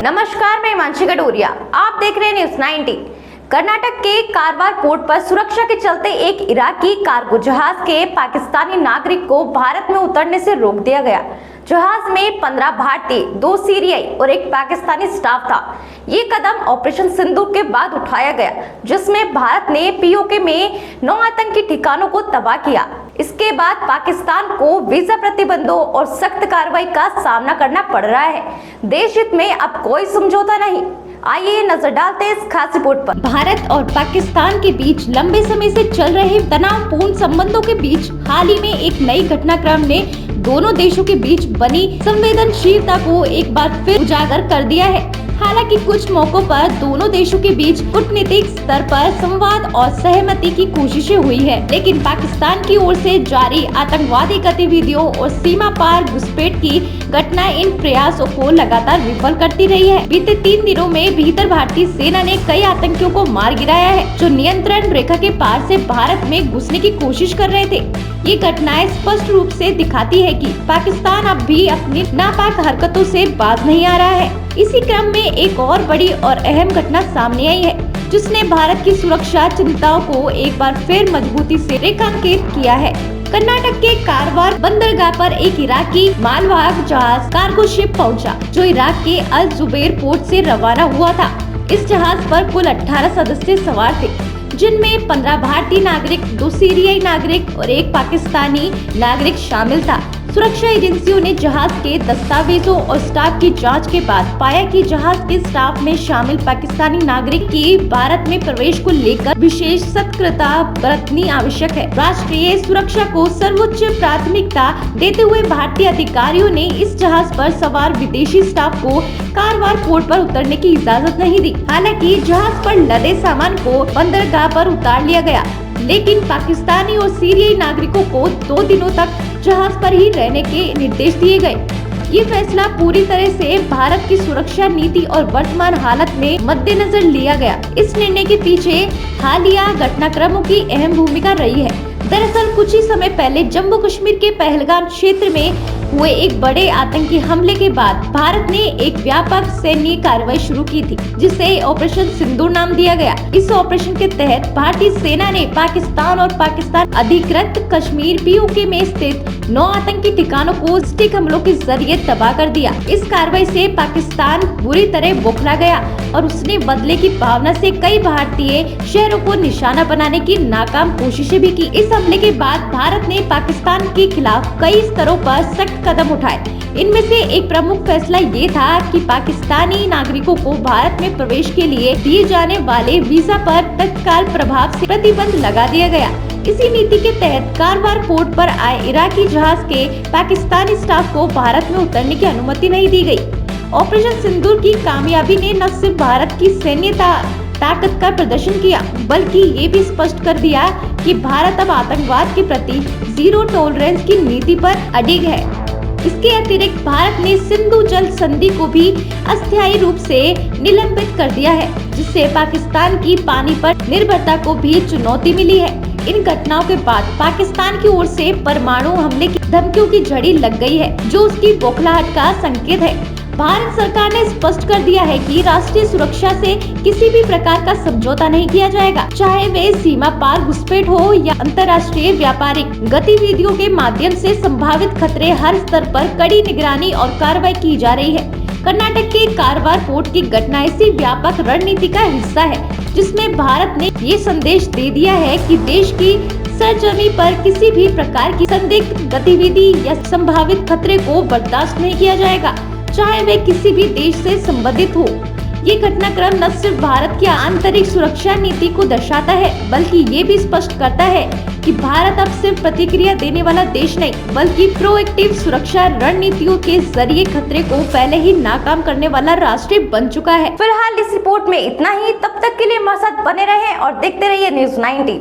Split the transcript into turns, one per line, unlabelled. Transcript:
नमस्कार, मैं हिमांशी कटोरिया। आप देख रहे हैं न्यूज़ 90। कर्नाटक के कारवार पोर्ट पर सुरक्षा के चलते एक इराकी कार्गो जहाज के पाकिस्तानी नागरिक को भारत में उतरने से रोक दिया गया। जहाज में 15 भारतीय, 2 सीरियाई और 1 पाकिस्तानी स्टाफ था। ये कदम ऑपरेशन सिंदूर के बाद उठाया गया, जिसमें भारत ने पीओके में 9 आतंकी ठिकानों को तबाह किया। इसके बाद पाकिस्तान को वीजा प्रतिबंधों और सख्त कार्रवाई का सामना करना पड़ रहा है। देश हित में अब कोई समझौता नहीं। आइए नजर डालते हैं इस खास रिपोर्ट पर। भारत और पाकिस्तान के बीच लंबे समय से चल रहे तनावपूर्ण संबंधों के बीच हाल ही में एक नई घटनाक्रम ने दोनों देशों के बीच बनी संवेदनशीलता को एक बार फिर उजागर कर दिया है। हालांकि कुछ मौकों पर दोनों देशों के बीच कूटनीतिक स्तर पर संवाद और सहमति की कोशिशें हुई है, लेकिन पाकिस्तान की ओर से जारी आतंकवादी गतिविधियों और सीमा पार घुसपैठ की घटनाएं इन प्रयासों को लगातार विफल करती रही है। बीते 3 दिनों में भीतर भारतीय सेना ने कई आतंकियों को मार गिराया है, जो नियंत्रण रेखा के पार से भारत में घुसने की कोशिश कर रहे थे। ये घटनाएं स्पष्ट रूप से दिखाती है कि पाकिस्तान अब भी अपनी नापाक हरकतों से बाज नहीं आ रहा है। इसी क्रम में एक और बड़ी और अहम घटना सामने आई है, जिसने भारत की सुरक्षा चिंताओं को एक बार फिर मजबूती से रेखांकित किया है। कर्नाटक के कारवार बंदरगाह पर एक इराकी मालवाहक जहाज कार्गो शिप पहुंचा, जो इराक के अल जुबैर पोर्ट से रवाना हुआ था। इस जहाज पर कुल 18 सदस्य सवार थे, जिनमें 15 भारतीय नागरिक, 2 सीरियाई नागरिक और 1 पाकिस्तानी नागरिक शामिल था। सुरक्षा एजेंसियों ने जहाज के दस्तावेजों और स्टाफ की जांच के बाद पाया कि जहाज के स्टाफ में शामिल पाकिस्तानी नागरिक की भारत में प्रवेश को लेकर विशेष सतर्कता बरतनी आवश्यक है। राष्ट्रीय सुरक्षा को सर्वोच्च प्राथमिकता देते हुए भारतीय अधिकारियों ने इस जहाज पर सवार विदेशी स्टाफ को कारवार पोर्ट पर उतरने की इजाजत नहीं दी। हालांकि जहाज पर लदे सामान को बंदरगाह पर उतार लिया गया, लेकिन पाकिस्तानी और सीरियाई नागरिकों को 2 दिनों तक जहाज पर ही रहने के निर्देश दिए गए। ये फैसला पूरी तरह से भारत की सुरक्षा नीति और वर्तमान हालत में मद्देनजर लिया गया। इस निर्णय के पीछे हालिया घटनाक्रमों की अहम भूमिका रही है। दरअसल कुछ ही समय पहले जम्मू कश्मीर के पहलगाम क्षेत्र में हुए एक बड़े आतंकी हमले के बाद भारत ने एक व्यापक सैन्य कार्रवाई शुरू की थी, जिसे ऑपरेशन सिंदूर नाम दिया गया। इस ऑपरेशन के तहत भारतीय सेना ने पाकिस्तान और पाकिस्तान अधिकृत कश्मीर पीओके में स्थित 9 आतंकी ठिकानों को स्टिक हमलों के जरिए तबाह कर दिया। इस कार्रवाई से पाकिस्तान बुरी तरह बौखला गया और उसने बदले की भावना से कई भारतीय शहरों को निशाना बनाने की नाकाम कोशिशें भी की। इस हमले के बाद भारत ने पाकिस्तान के खिलाफ कई स्तरों पर सख्त कदम उठाए। इनमें से एक प्रमुख फैसला ये था कि पाकिस्तानी नागरिकों को भारत में प्रवेश के लिए दिए जाने वाले वीजा पर तत्काल प्रभाव से प्रतिबंध लगा दिया गया। इसी नीति के तहत कारवार पोर्ट पर आए इराकी जहाज के पाकिस्तानी स्टाफ को भारत में उतरने की अनुमति नहीं दी गई। ऑपरेशन सिंदूर की कामयाबी ने न सिर्फ भारत की सैन्य ताकत का प्रदर्शन किया, बल्कि ये भी स्पष्ट कर दिया कि भारत अब आतंकवाद के प्रति जीरो टॉलरेंस की नीति पर अडिग है। इसके अतिरिक्त भारत ने सिंधु जल संधि को भी अस्थायी रूप से निलंबित कर दिया है, जिससे पाकिस्तान की पानी पर निर्भरता को भी चुनौती मिली है। इन घटनाओं के बाद पाकिस्तान की ओर से परमाणु हमले की धमकियों की झड़ी लग गई है, जो उसकी बौखलाहट का संकेत है। भारत सरकार ने स्पष्ट कर दिया है कि राष्ट्रीय सुरक्षा से किसी भी प्रकार का समझौता नहीं किया जाएगा, चाहे वे सीमा पार घुसपैठ हो या अंतर्राष्ट्रीय व्यापारिक गतिविधियों के माध्यम से संभावित खतरे। हर स्तर पर कड़ी निगरानी और कार्रवाई की जा रही है। कर्नाटक के कारवार पोर्ट की घटना इसी व्यापक रणनीति का हिस्सा है, जिसमें भारत ने ये संदेश दे दिया है कि देश की सरजमी पर किसी भी प्रकार की संदिग्ध गतिविधि या संभावित खतरे को बर्दाश्त नहीं किया जाएगा, चाहे वे किसी भी देश से संबंधित हो। ये घटनाक्रम न सिर्फ भारत की आंतरिक सुरक्षा नीति को दर्शाता है, बल्कि ये भी स्पष्ट करता है कि भारत अब सिर्फ प्रतिक्रिया देने वाला देश नहीं, बल्कि प्रोएक्टिव सुरक्षा रणनीतियों के जरिए खतरे को पहले ही नाकाम करने वाला राष्ट्र बन चुका है। फिलहाल इस रिपोर्ट में इतना ही। तब तक के लिए हमारे साथ बने रहें और देखते रहिए न्यूज़ 90।